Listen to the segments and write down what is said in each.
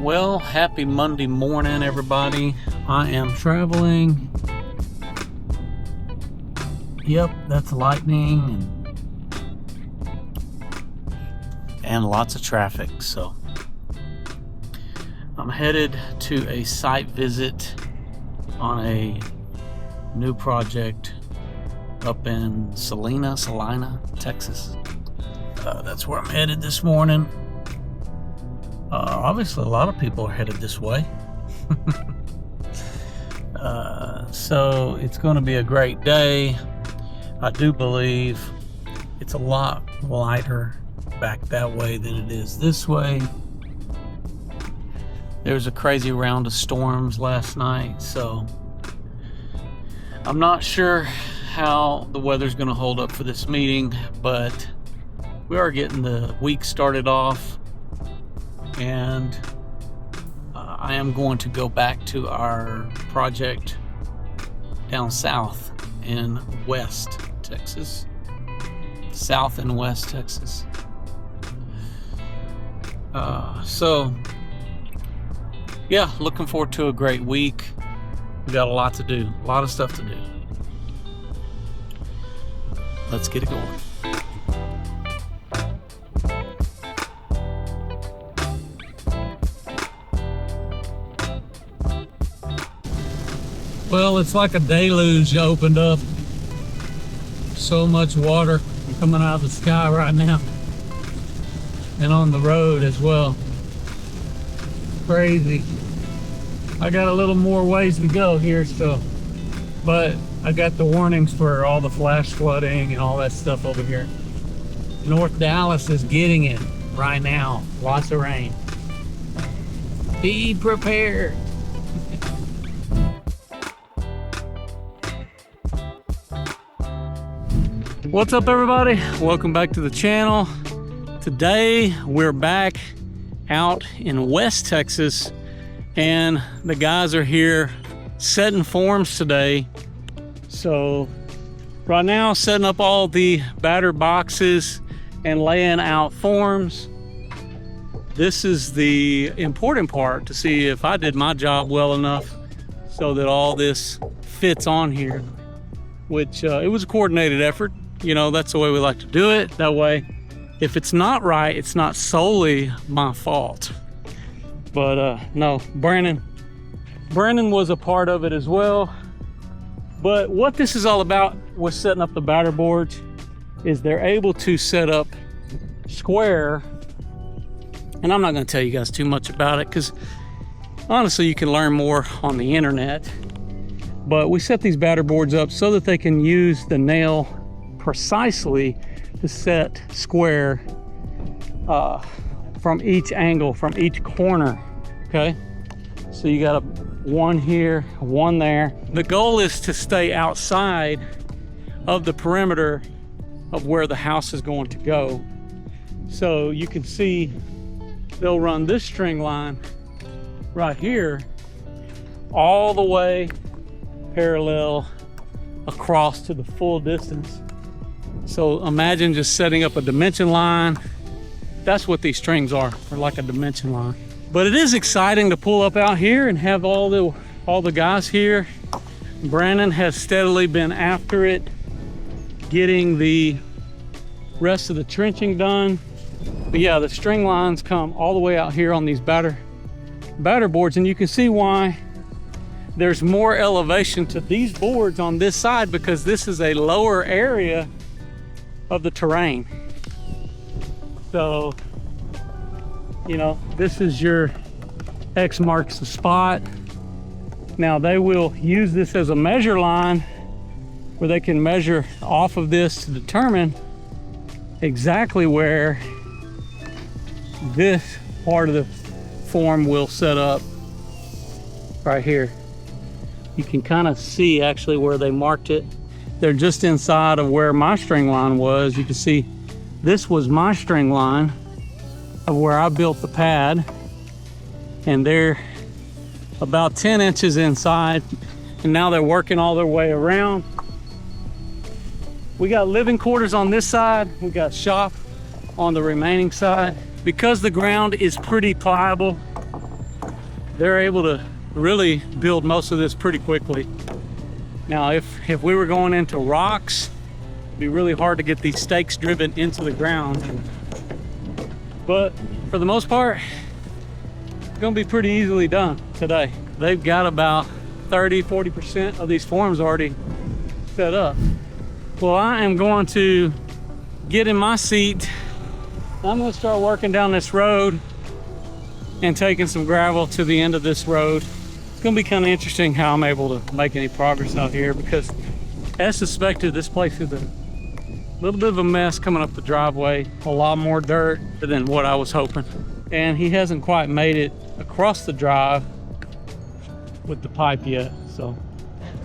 Well, happy Monday morning, everybody. I am traveling. Yep, that's lightning and lots of traffic. So I'm headed to a site visit on a new project up in Salina, Texas. That's where I'm headed this morning. Obviously, a lot of people are headed this way. So it's going to be a great day. I do believe it's a lot lighter back that way than it is this way. There was a crazy round of storms last night, so I'm not sure how the weather's going to hold up for this meeting, but we are getting the week started off. And I am going to go back to our project down south in West Texas. South and West Texas. So, yeah, looking forward to a great week. We got a lot to do, a lot of stuff to do. Let's get it going. Well, it's like a deluge opened up. So much water coming out of the sky right now. And on the road as well. Crazy. I got a little more ways to go here still. But I got the warnings for all the flash flooding and all that stuff over here. North Dallas is getting it right now. Lots of rain. Be prepared. What's up, everybody? Welcome back to the channel. Today we're back out in West Texas and the guys are here setting forms today. So right now, setting up all the batter boxes and laying out forms. This is the important part, to see if I did my job well enough so that all this fits on here, which it was a coordinated effort. You know, that's the way we like to do it. That way, if it's not right, it's not solely my fault. But no, Brandon was a part of it as well. But what this is all about with setting up the batter boards is they're able to set up square. And I'm not going to tell you guys too much about it because honestly, you can learn more on the internet. But we set these batter boards up so that they can use the nail precisely to set square from each angle, from each corner. Okay, so you got a one here, one there. The goal is to stay outside of the perimeter of where the house is going to go. So you can see they'll run this string line right here all the way parallel across to the full distance. So imagine just setting up a dimension line. That's what these strings are like a dimension line. But it is exciting to pull up out here and have all the guys here. Brandon has steadily been after it, getting the rest of the trenching done. But yeah, the string lines come all the way out here on these batter boards, and you can see why there's more elevation to these boards on this side, because this is a lower area of the terrain. So, you know, this is your X marks the spot. Now they will use this as a measure line where they can measure off of this to determine exactly where this part of the form will set up right here. You can kind of see actually where they marked it. They're just inside of where my string line was. You can see this was my string line of where I built the pad, and they're about 10 inches inside, and now they're working all their way around. We got living quarters on this side, we got shop on the remaining side. Because the ground is pretty pliable, they're able to really build most of this pretty quickly. Now, if we were going into rocks, it'd be really hard to get these stakes driven into the ground. But for the most part, it's gonna be pretty easily done today. They've got about 30–40% of these forms already set up. Well, I am going to get in my seat. I'm gonna start working down this road and taking some gravel to the end of this road. It's gonna be kind of interesting how I'm able to make any progress out here, because as suspected, this place is a little bit of a mess coming up the driveway. A lot more dirt than what I was hoping. And he hasn't quite made it across the drive with the pipe yet. So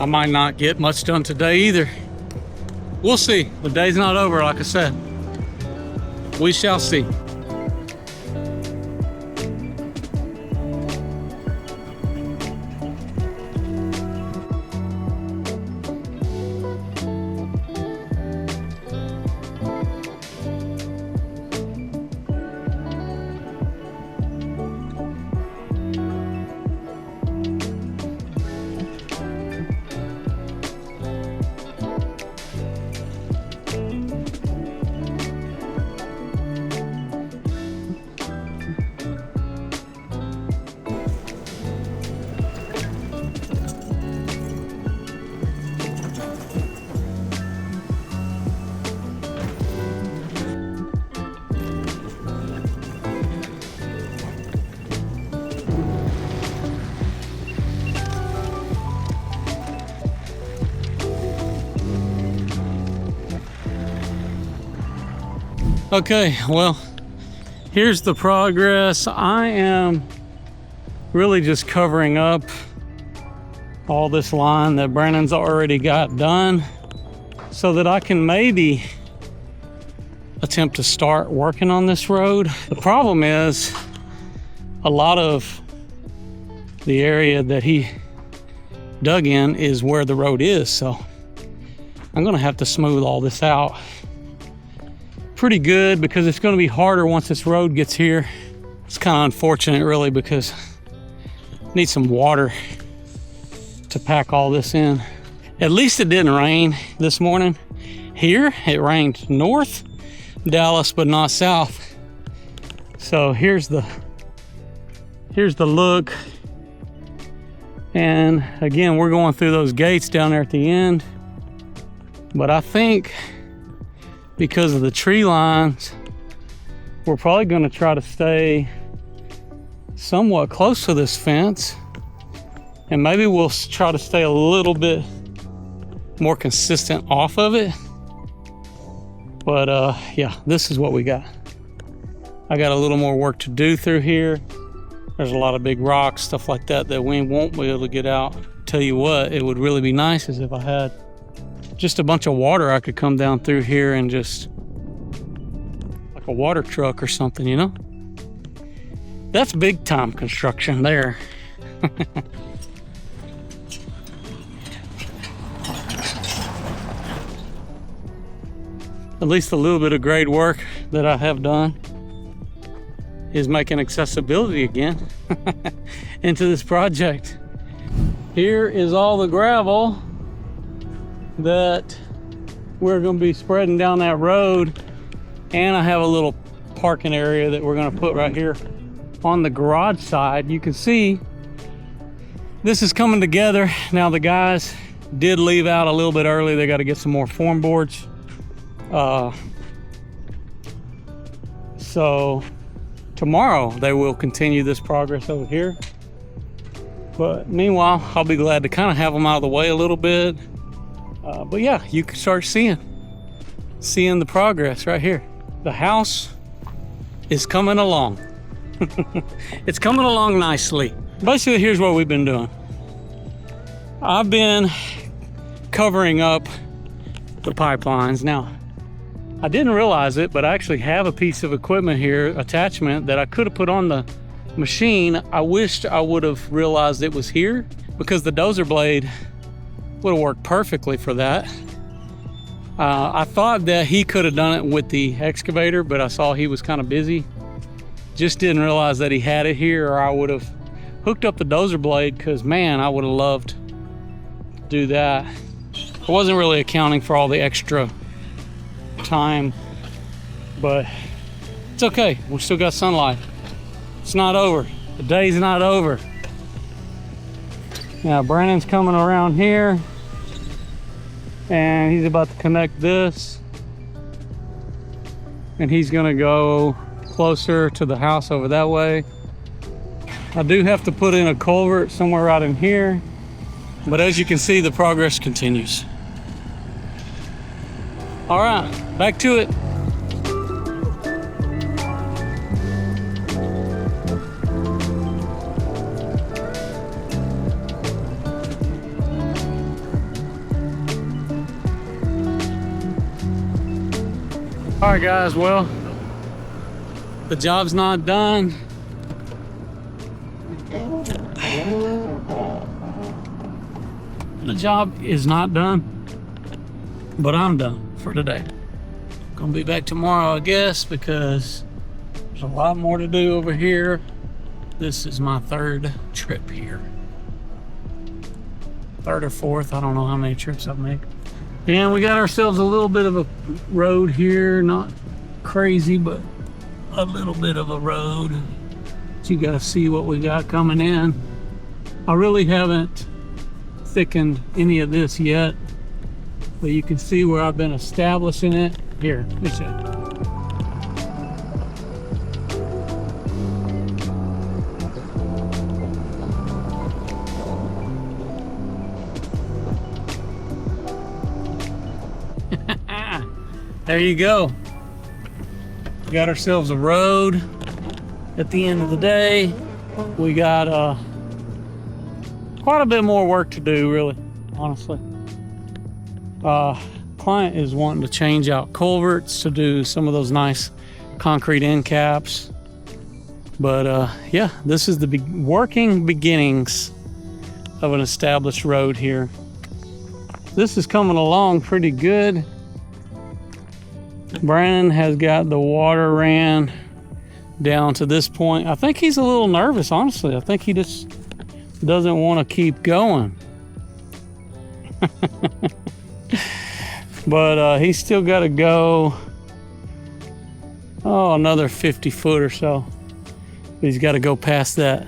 I might not get much done today either. We'll see. The day's not over, like I said. We shall see. Okay, well, here's the progress. I am really just covering up all this line that Brandon's already got done so that I can maybe attempt to start working on this road. The problem is a lot of the area that he dug in is where the road is, so I'm gonna have to smooth all this out pretty good, because it's going to be harder once this road gets here. It's kind of unfortunate really, because I need some water to pack all this in. At least it didn't rain this morning. Here it rained north Dallas but not south. So here's the look. And again, we're going through those gates down there at the end, but I think because of the tree lines, we're probably going to try to stay somewhat close to this fence, and maybe we'll try to stay a little bit more consistent off of it. But yeah, this is what we got. I got a little more work to do through here. There's a lot of big rocks, stuff like that we won't be able to get out. Tell you what, it would really be nice is if I had just a bunch of water I could come down through here and just like a water truck or something, you know? That's big time construction there. At least a little bit of grade work that I have done is making accessibility again into this project. Here is all the gravel that we're going to be spreading down that road, and I have a little parking area that we're going to put right here on the garage side. You can see this is coming together now. The guys did leave out a little bit early. They got to get some more form boards, so tomorrow they will continue this progress over here, but meanwhile I'll be glad to kind of have them out of the way a little bit. But yeah, you can start seeing the progress right here. The house is coming along. It's coming along nicely. Basically, here's what we've been doing. I've been covering up the pipelines. Now, I didn't realize it, but I actually have a piece of equipment here, attachment, that I could have put on the machine. I wished I would have realized it was here, because the dozer blade would have worked perfectly for that. I thought that he could have done it with the excavator, but I saw he was kind of busy. Just didn't realize that he had it here, or I would have hooked up the dozer blade because, man, I would have loved to do that. I wasn't really accounting for all the extra time, but it's okay. We still got sunlight. It's not over. The day's not over. Now Brandon's coming around here and he's about to connect this, and he's gonna go closer to the house over that way. I do have to put in a culvert somewhere out in here, but as you can see, the progress continues. All right, back to it. All right, guys, well, the job's not done. The job is not done, but I'm done for today. Gonna be back tomorrow, I guess, because there's a lot more to do over here. This is my third trip here. Third or fourth, I don't know how many trips I've made. And we got ourselves a little bit of a road here, not crazy, but a little bit of a road. So you gotta see what we got coming in. I really haven't thickened any of this yet, but you can see where I've been establishing it. Here, it's it. There you go. We got ourselves a road. At the end of the day, we got quite a bit more work to do, really, honestly. Client is wanting to change out culverts to do some of those nice concrete end caps. But yeah, this is the working beginnings of an established road here. This is coming along pretty good. Brandon has got the water ran down to this point. I think he's a little nervous, honestly. I think he just doesn't want to keep going. But he's still got to go, another 50 foot or so. He's got to go past that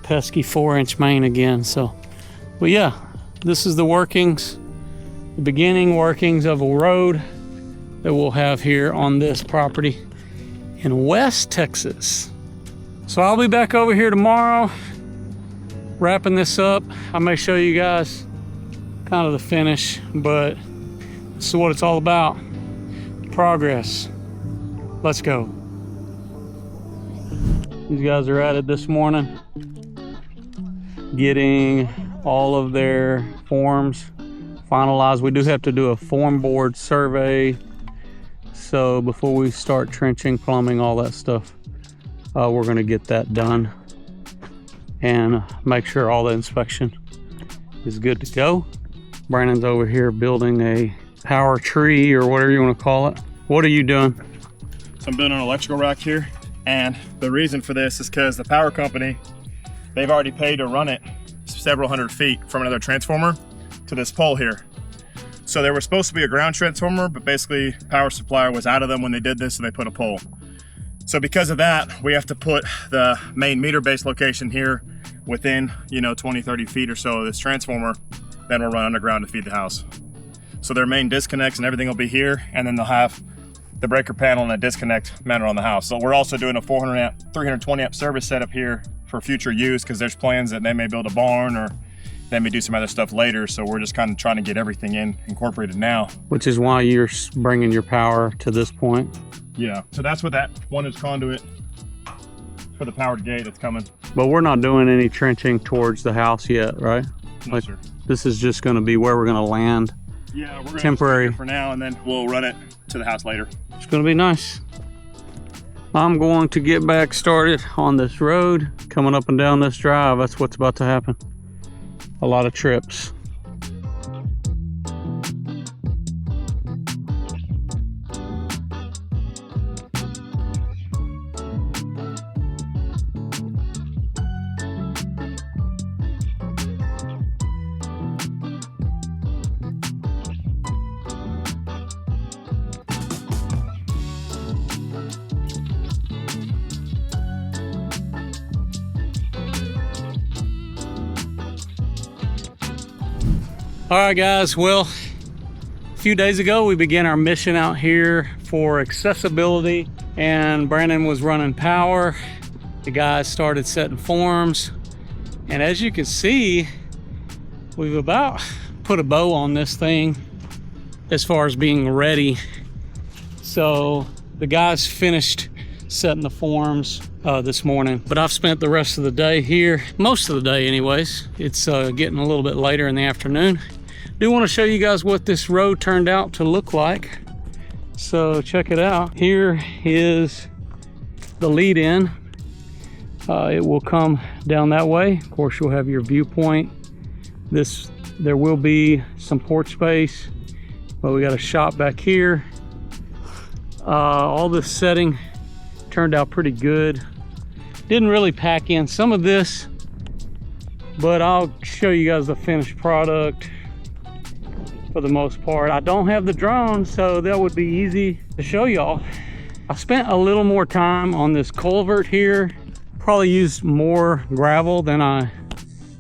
pesky 4-inch main again. So, but yeah, this is the workings, the beginning workings of a road that we'll have here on this property in West Texas. So I'll be back over here tomorrow wrapping this up. I may show you guys kind of the finish, but this is what it's all about. Progress. Let's go. These guys are at it this morning, getting all of their forms finalized. We do have to do a form board survey. So before we start trenching, plumbing, all that stuff, we're gonna get that done and make sure all the inspection is good to go. Brandon's over here building a power tree or whatever you want to call it. What are you doing? So I'm building an electrical rack here, and the reason for this is because the power company, they've already paid to run it several hundred feet from another transformer to this pole here. So there was supposed to be a ground transformer, but basically power supplier was out of them when they did this, so they put a pole. So because of that, we have to put the main meter base location here within, 20, 30 feet or so of this transformer. Then we'll run underground to feed the house. So their main disconnects and everything will be here, and then they'll have the breaker panel and a disconnect mounted on the house. So we're also doing a 400 amp, 320 amp service setup here for future use, because there's plans that they may build a barn or they may do some other stuff later. So we're just kind of trying to get everything incorporated now. Which is why you're bringing your power to this point. Yeah, so that's what that 1-inch conduit for the powered gate that's coming. But we're not doing any trenching towards the house yet, right? No, sir. This is just going to be where we're going to land. Yeah, we're going to temporary for now, and then we'll run it to the house later. It's going to be nice. I'm going to get back started on this road, coming up and down this drive. That's what's about to happen. A lot of trips. All right, guys, well, a few days ago we began our mission out here for accessibility, and Brandon was running power. The guys started setting forms, and as you can see, we've about put a bow on this thing as far as being ready. So the guys finished setting the forms this morning, but I've spent the rest of the day here, most of the day anyways. It's getting a little bit later in the afternoon. I do want to show you guys what this road turned out to look like, so check it out. Here is the lead in. It will come down that way. Of course, you'll have your viewpoint. There will be some porch space, but we got a shop back here. All this setting turned out pretty good. Didn't really pack in some of this, but I'll show you guys the finished product for the most part. I don't have the drone, so that would be easy to show y'all. I spent a little more time on this culvert here. Probably used more gravel than I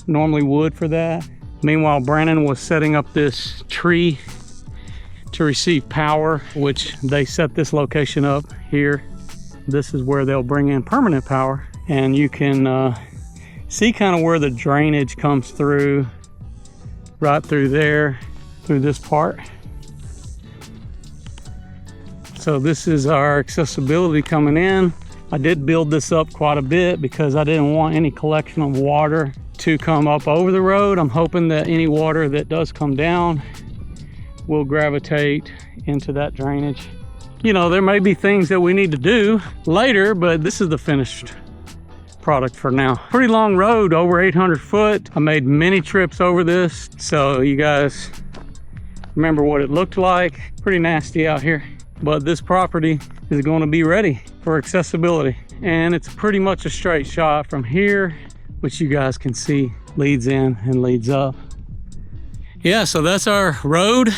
normally would for that. Meanwhile, Brandon was setting up this tree to receive power, which they set this location up here. This is where they'll bring in permanent power, and you can see kind of where the drainage comes through, right through there, through this part. So this is our accessibility coming in. I did build this up quite a bit because I didn't want any collection of water to come up over the road. I'm hoping that any water that does come down will gravitate into that drainage. You know, there may be things that we need to do later, but this is the finished product for now. Pretty long road, over 800 foot. I made many trips over this, so you guys remember what it looked like. Pretty nasty out here, but this property is going to be ready for accessibility, and it's pretty much a straight shot from here, which you guys can see leads in and leads up. Yeah, so that's our road.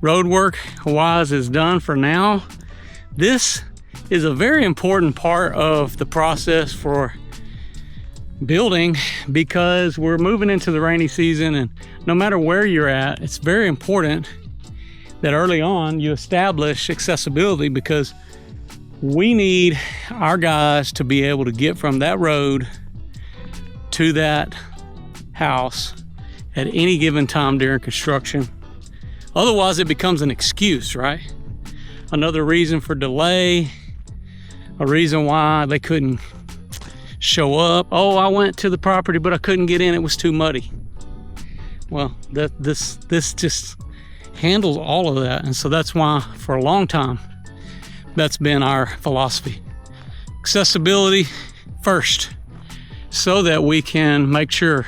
Road work wise is done for now. This is a very important part of the process for building because we're moving into the rainy season, and no matter where you're at, it's very important that early on you establish accessibility, because we need our guys to be able to get from that road to that house at any given time during construction. Otherwise it becomes an excuse, right? Another reason for delay, a reason why they couldn't show up. Oh, I went to the property but I couldn't get in, it was too muddy. Well, this just handles all of that, and so that's why for a long time that's been our philosophy. Accessibility first, so that we can make sure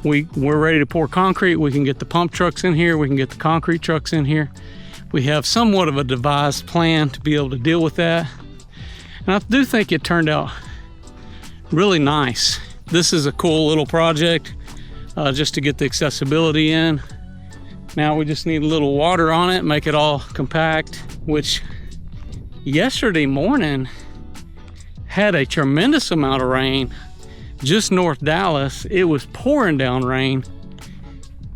we're ready to pour concrete. We can get the pump trucks in here, we can get the concrete trucks in here. We have somewhat of a devised plan to be able to deal with that, and I do think it turned out really nice. This is a cool little project just to get the accessibility in. Now we just need a little water on it, make it all compact, which yesterday morning had a tremendous amount of rain. Just north Dallas, it was pouring down rain,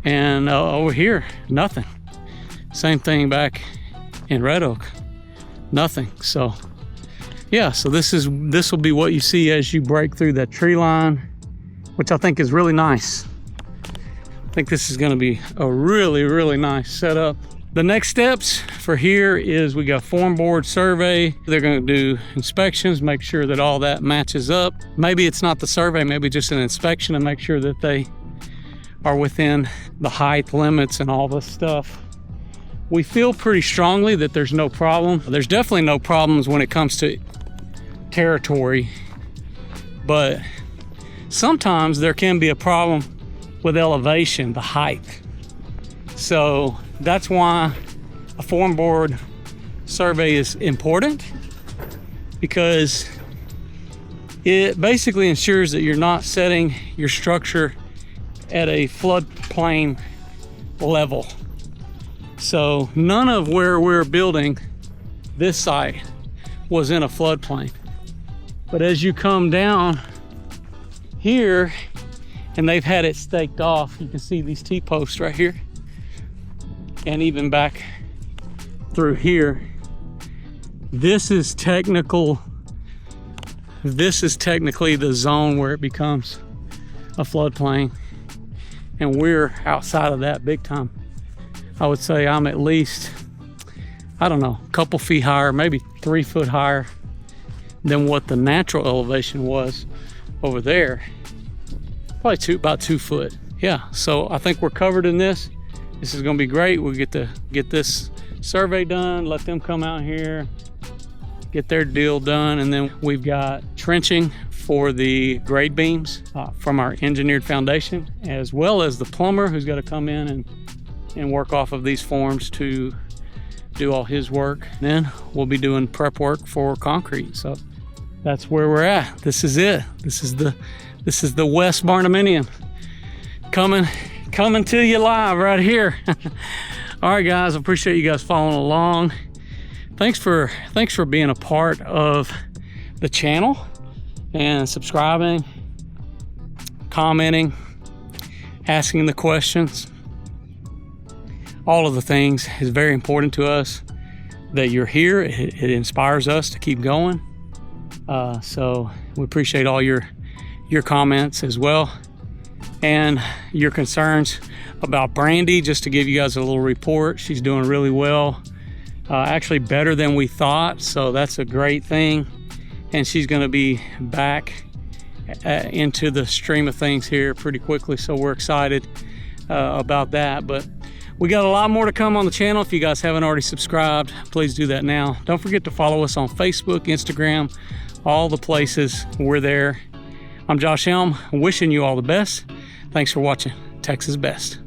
and over here, nothing. Same thing back in Red Oak, nothing. So yeah, so this will be what you see as you break through that tree line, which I think is really nice. I think this is going to be a really, really nice setup. The next steps for here is we got form board survey. They're going to do inspections, make sure that all that matches up. Maybe it's not the survey, maybe just an inspection, and make sure that they are within the height limits and all this stuff. We feel pretty strongly that there's no problem. There's definitely no problems when it comes to territory, but sometimes there can be a problem with elevation, the height. So that's why a form board survey is important, because it basically ensures that you're not setting your structure at a floodplain level. So none of where we're building this site was in a floodplain. But as you come down here, and they've had it staked off. You can see these T-posts right here, and even back through here. This is technically the zone where it becomes a floodplain, and we're outside of that big time. I would say I'm at least, I don't know, a couple feet higher, maybe 3 foot higher than what the natural elevation was over there. Probably about 2 foot. Yeah, so I think we're covered in this. This is gonna be great. We'll get to get this survey done, let them come out here, get their deal done, and then we've got trenching for the grade beams from our engineered foundation, as well as the plumber who's got to come in and work off of these forms to do all his work. Then we'll be doing prep work for concrete. So that's where we're at. This is it. This is the West Barndominium coming to you live right here. All right, guys, I appreciate you guys following along. Thanks for being a part of the channel and subscribing, commenting, asking the questions. All of the things is very important to us. That you're here, it inspires us to keep going. So we appreciate all your comments as well, and your concerns about Brandy. Just to give you guys a little report, she's doing really well, actually better than we thought, so that's a great thing. And she's going to be back into the stream of things here pretty quickly, so we're excited about that. But we got a lot more to come on the channel. If you guys haven't already subscribed, please do that now. Don't forget to follow us on Facebook, Instagram, all the places. We're there. I'm Josh Helm, wishing you all the best. Thanks for watching Texas Best.